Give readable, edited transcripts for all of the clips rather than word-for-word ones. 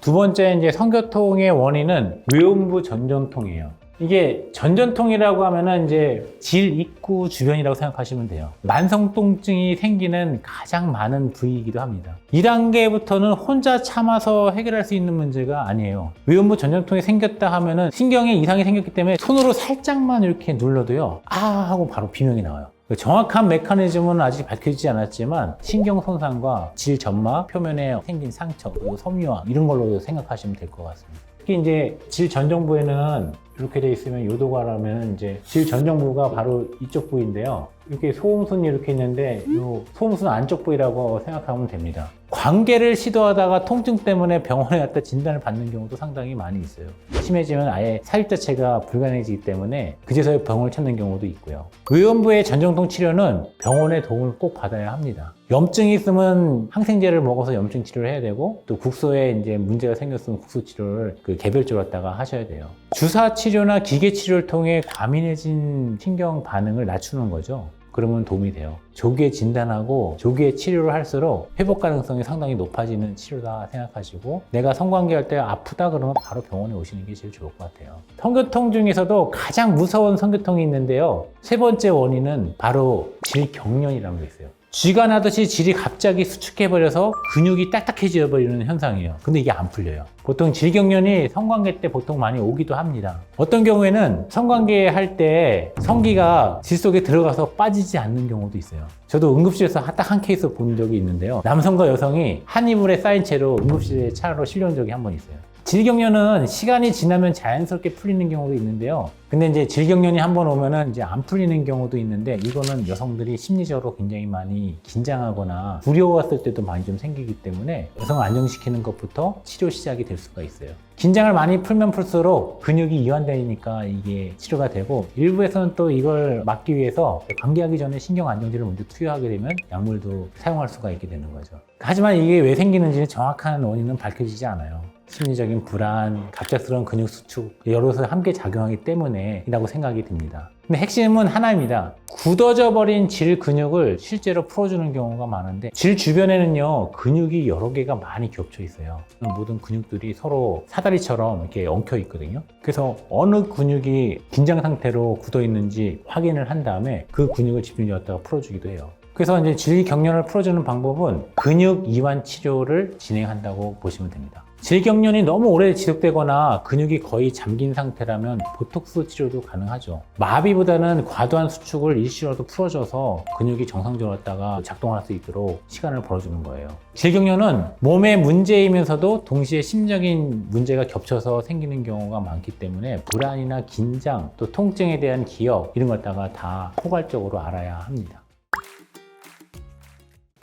두 번째 이제 성교통의 원인은 외음부 전전통이에요. 이게 전전통이라고 하면은 이제 질 입구 주변이라고 생각하시면 돼요. 만성통증이 생기는 가장 많은 부위이기도 합니다. 2단계부터는 혼자 참아서 해결할 수 있는 문제가 아니에요. 외음부 전전통이 생겼다 하면은 신경에 이상이 생겼기 때문에 손으로 살짝만 이렇게 눌러도요, 아 하고 바로 비명이 나와요. 정확한 메커니즘은 아직 밝혀지지 않았지만 신경 손상과 질 점막 표면에 생긴 상처, 그리고 섬유화 이런 걸로 생각하시면 될 것 같습니다. 특히 이제 질 전정부에는 이렇게 돼 있으면 요도가라면 이제 질 전정부가 바로 이쪽 부위인데요. 이렇게 소음순이 이렇게 있는데 이 소음순 안쪽 부위라고 생각하면 됩니다. 관계를 시도하다가 통증 때문에 병원에 갔다 진단을 받는 경우도 상당히 많이 있어요. 심해지면 아예 사육 자체가 불가능해지기 때문에 그제서야 병원을 찾는 경우도 있고요. 외음부의 전정통 치료는 병원의 도움을 꼭 받아야 합니다. 염증이 있으면 항생제를 먹어서 염증 치료를 해야 되고, 또 국소에 이제 문제가 생겼으면 국소 치료를 개별적으로 갖다가 하셔야 돼요. 주사 치료나 기계 치료를 통해 과민해진 신경 반응을 낮추는 거죠. 그러면 도움이 돼요. 조기에 진단하고 조기에 치료를 할수록 회복 가능성이 상당히 높아지는 치료다 생각하시고, 내가 성관계 할 때 아프다 그러면 바로 병원에 오시는 게 제일 좋을 것 같아요. 성교통 중에서도 가장 무서운 성교통이 있는데요. 세 번째 원인은 바로 질경련이라는 게 있어요. 쥐가 나듯이 질이 갑자기 수축해버려서 근육이 딱딱해져 버리는 현상이에요. 근데 이게 안 풀려요. 보통 질경련이 성관계 때 보통 많이 오기도 합니다. 어떤 경우에는 성관계 할 때 성기가 질 속에 들어가서 빠지지 않는 경우도 있어요. 저도 응급실에서 딱 한 케이스 본 적이 있는데요. 남성과 여성이 한 이불에 쌓인 채로 응급실에 차로 실려온 적이 한 번 있어요. 질경련은 시간이 지나면 자연스럽게 풀리는 경우도 있는데요. 근데 이제 질경련이 한번 오면은 이제 안 풀리는 경우도 있는데, 이거는 여성들이 심리적으로 굉장히 많이 긴장하거나 두려웠을 때도 많이 좀 생기기 때문에 여성을 안정시키는 것부터 치료 시작이 될 수가 있어요. 긴장을 많이 풀면 풀수록 근육이 이완되니까 이게 치료가 되고, 일부에서는 또 이걸 막기 위해서 관계하기 전에 신경 안정제를 먼저 투여하게 되면 약물도 사용할 수가 있게 되는 거죠. 하지만 이게 왜 생기는지는 정확한 원인은 밝혀지지 않아요. 심리적인 불안, 갑작스러운 근육 수축, 여러 요소가 함께 작용하기 때문에 이라고 생각이 듭니다. 근데 핵심은 하나입니다. 굳어져 버린 질 근육을 실제로 풀어주는 경우가 많은데, 질 주변에는요 근육이 여러 개가 많이 겹쳐 있어요. 모든 근육들이 서로 사다리처럼 이렇게 엉켜 있거든요. 그래서 어느 근육이 긴장 상태로 굳어 있는지 확인을 한 다음에 그 근육을 집중적으로 갖다가 풀어주기도 해요. 그래서 이제 질경련을 풀어주는 방법은 근육 이완 치료를 진행한다고 보시면 됩니다. 질경련이 너무 오래 지속되거나 근육이 거의 잠긴 상태라면 보톡스 치료도 가능하죠. 마비보다는 과도한 수축을 일시라도 풀어줘서 근육이 정상적으로 갖다가 작동할 수 있도록 시간을 벌어주는 거예요. 질경련은 몸의 문제이면서도 동시에 심적인 문제가 겹쳐서 생기는 경우가 많기 때문에 불안이나 긴장, 또 통증에 대한 기억 이런 걸 갖다가 다 포괄적으로 알아야 합니다.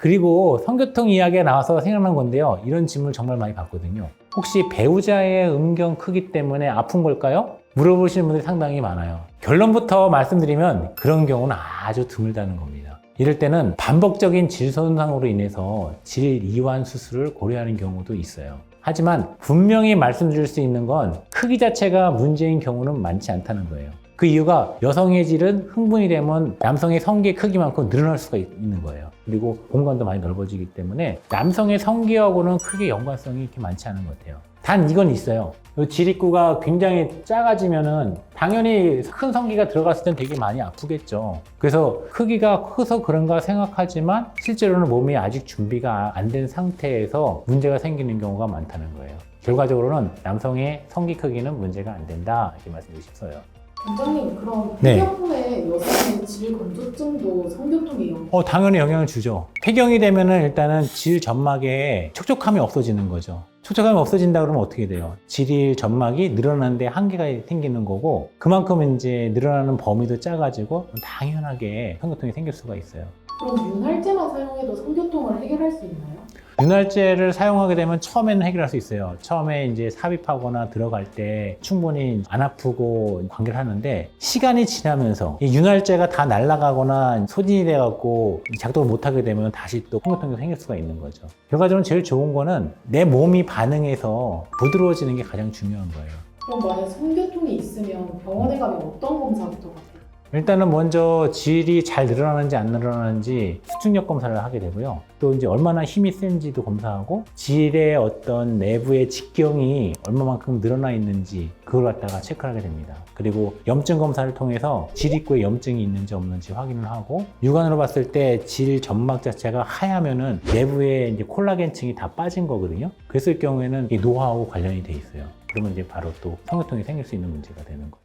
그리고 성교통 이야기가 나와서 생각난 건데요. 이런 질문을 정말 많이 받거든요. 혹시 배우자의 음경 크기 때문에 아픈 걸까요? 물어보시는 분들이 상당히 많아요. 결론부터 말씀드리면 그런 경우는 아주 드물다는 겁니다. 이럴 때는 반복적인 질 손상으로 인해서 질 이완 수술을 고려하는 경우도 있어요. 하지만 분명히 말씀드릴 수 있는 건 크기 자체가 문제인 경우는 많지 않다는 거예요. 그 이유가 여성의 질은 흥분이 되면 남성의 성기의 크기만큼 늘어날 수가 있는 거예요. 그리고 공간도 많이 넓어지기 때문에 남성의 성기하고는 크게 연관성이 이렇게 많지 않은 것 같아요. 단 이건 있어요. 질 입구가 굉장히 작아지면은 당연히 큰 성기가 들어갔을 땐 되게 많이 아프겠죠. 그래서 크기가 커서 그런가 생각하지만 실제로는 몸이 아직 준비가 안 된 상태에서 문제가 생기는 경우가 많다는 거예요. 결과적으로는 남성의 성기 크기는 문제가 안 된다 이렇게 말씀드리고 싶어요. 원장님, 그럼 네. 폐경후에 여성의 질 건조증도 성교통에 영향? 당연히 영향을 주죠. 폐경이 되면은 일단은 질 점막에 촉촉함이 없어지는 거죠. 촉촉함이 없어진다 그러면 어떻게 돼요? 질 점막이 늘어나는데 한계가 생기는 거고, 그만큼 이제 늘어나는 범위도 작아지고 당연하게 성교통이 생길 수가 있어요. 그럼 윤활제만 사용해도 성교통을 해결할 수 있나요? 윤활제를 사용하게 되면 처음에는 해결할 수 있어요. 처음에 이제 삽입하거나 들어갈 때 충분히 안 아프고 관계를 하는데, 시간이 지나면서 이 윤활제가 다 날아가거나 소진이 돼갖고 작동을 못하게 되면 다시 또 성교통이 생길 수가 있는 거죠. 결과적으로 제일 좋은 거는 내 몸이 반응해서 부드러워지는 게 가장 중요한 거예요. 그럼 만약 성교통이 있으면 병원에 가면 어떤 검사부터 받아요? 일단은 먼저 질이 잘 늘어나는지 안 늘어나는지 수축력 검사를 하게 되고요. 또 이제 얼마나 힘이 센지도 검사하고 질의 어떤 내부의 직경이 얼마만큼 늘어나 있는지 그걸 갖다가 체크를 하게 됩니다. 그리고 염증 검사를 통해서 질 입구에 염증이 있는지 없는지 확인을 하고 육안으로 봤을 때 질 점막 자체가 하얗면은 내부에 이제 콜라겐층이 다 빠진 거거든요. 그랬을 경우에는 이 노화하고 관련이 돼 있어요. 그러면 이제 바로 또 성교통이 생길 수 있는 문제가 되는 거예요.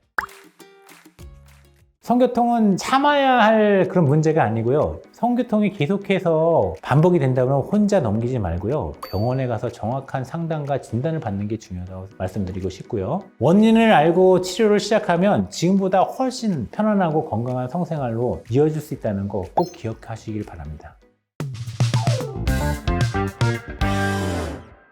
성교통은 참아야 할 그런 문제가 아니고요. 성교통이 계속해서 반복이 된다면 혼자 넘기지 말고요. 병원에 가서 정확한 상담과 진단을 받는 게 중요하다고 말씀드리고 싶고요. 원인을 알고 치료를 시작하면 지금보다 훨씬 편안하고 건강한 성생활로 이어질 수 있다는 거 꼭 기억하시길 바랍니다.